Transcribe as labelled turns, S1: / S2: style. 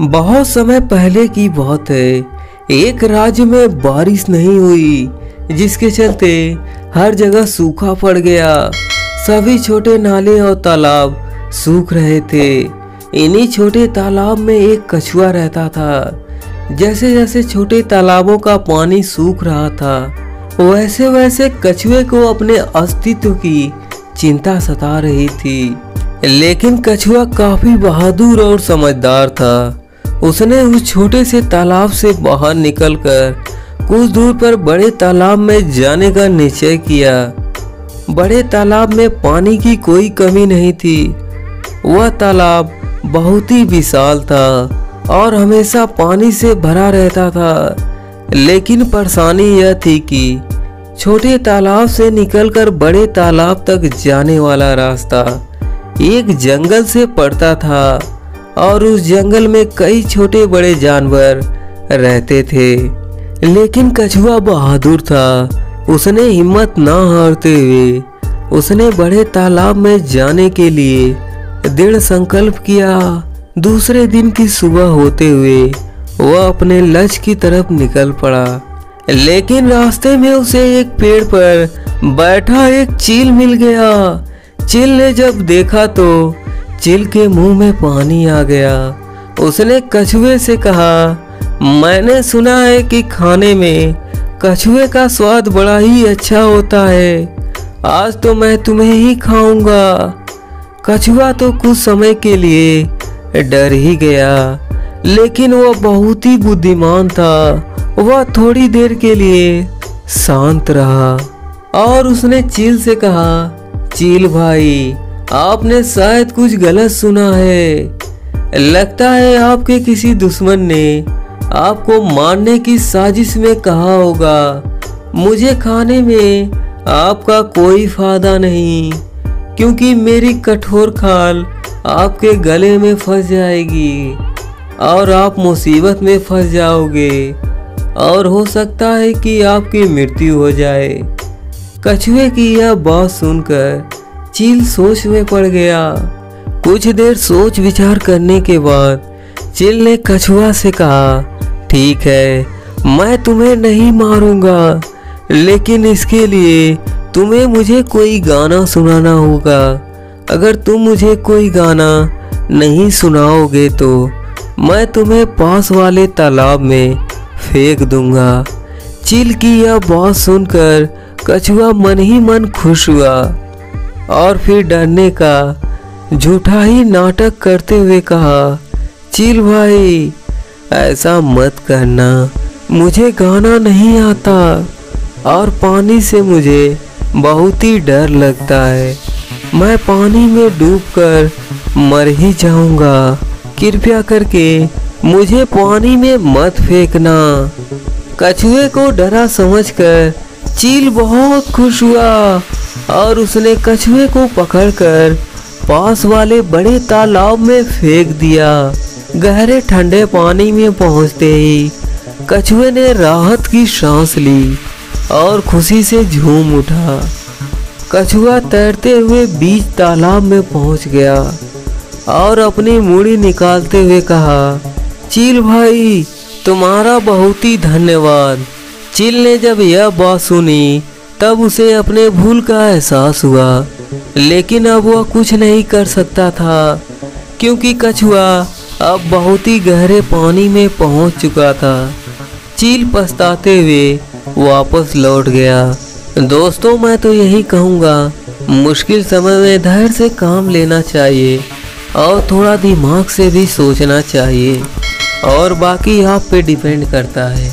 S1: बहुत समय पहले की बात है। एक राज्य में बारिश नहीं हुई, जिसके चलते हर जगह सूखा पड़ गया। सभी छोटे नाले और तालाब सूख रहे थे। इन्हीं छोटे तालाब में एक कछुआ रहता था। जैसे जैसे छोटे तालाबों का पानी सूख रहा था, वैसे वैसे कछुए को अपने अस्तित्व की चिंता सता रही थी। लेकिन कछुआ काफी बहादुर और समझदार था। उसने उस छोटे से तालाब से बाहर निकलकर कुछ दूर पर बड़े तालाब में जाने का निश्चय किया। बड़े तालाब में पानी की कोई कमी नहीं थी। वह तालाब बहुत ही विशाल था और हमेशा पानी से भरा रहता था। लेकिन परेशानी यह थी कि छोटे तालाब से निकलकर बड़े तालाब तक जाने वाला रास्ता एक जंगल से पड़ता था और उस जंगल में कई छोटे बड़े जानवर रहते थे। लेकिन कछुआ बहादुर था। उसने हिम्मत ना हारते हुए उसने बड़े तालाब में जाने के लिए दृढ़ संकल्प किया। दूसरे दिन की सुबह होते हुए वह अपने लक्ष्य की तरफ निकल पड़ा। लेकिन रास्ते में उसे एक पेड़ पर बैठा एक चील मिल गया। चील ने जब देखा तो चील के मुंह में पानी आ गया। उसने कछुए से कहा, मैंने सुना है कि खाने में कछुए का स्वाद बड़ा ही अच्छा होता है। आज तो मैं तुम्हें ही खाऊंगा। कछुआ तो कुछ समय के लिए डर ही गया, लेकिन वह बहुत ही बुद्धिमान था। वह थोड़ी देर के लिए शांत रहा और उसने चील से कहा, चील भाई, आपने शायद कुछ गलत सुना है। लगता है आपके किसी दुश्मन ने आपको मारने की साजिश में कहा होगा। मुझे खाने में आपका कोई फायदा नहीं, क्योंकि मेरी कठोर खाल आपके गले में फंस जाएगी और आप मुसीबत में फंस जाओगे और हो सकता है कि आपकी मृत्यु हो जाए। कछुए की यह बात सुनकर चील सोच में पड़ गया। कुछ देर सोच विचार करने के बाद चील ने कछुआ से कहा, ठीक है, मैं तुम्हें नहीं मारूंगा, लेकिन इसके लिए तुम्हें मुझे कोई गाना सुनाना होगा। अगर तुम मुझे कोई गाना नहीं सुनाओगे तो मैं तुम्हें पास वाले तालाब में फेंक दूंगा। चील की यह बात सुनकर कछुआ मन ही मन खुश हुआ और फिर डरने का झूठा ही नाटक करते हुए कहा, चील भाई, ऐसा मत करना, मुझे गाना नहीं आता और पानी से मुझे बहुत ही डर लगता है। मैं पानी में डूबकर मर ही जाऊंगा। कृपया करके मुझे पानी में मत फेंकना। कछुए को डरा समझकर चील बहुत खुश हुआ और उसने कछुए को पकड़कर पास वाले बड़े तालाब में फेंक दिया। गहरे ठंडे पानी में पहुंचते ही कछुए ने राहत की सांस ली और खुशी से झूम उठा। कछुआ तैरते हुए बीच तालाब में पहुंच गया और अपनी मूड़ी निकालते हुए कहा, चील भाई, तुम्हारा बहुत ही धन्यवाद। चील ने जब यह बात सुनी तब उसे अपने भूल का एहसास हुआ, लेकिन अब वह कुछ नहीं कर सकता था, क्योंकि कछुआ अब बहुत ही गहरे पानी में पहुंच चुका था। चील पछताते हुए वापस लौट गया। दोस्तों, मैं तो यही कहूँगा, मुश्किल समय में धैर्य से काम लेना चाहिए और थोड़ा दिमाग से भी सोचना चाहिए, और बाकी आप पे डिपेंड करता है।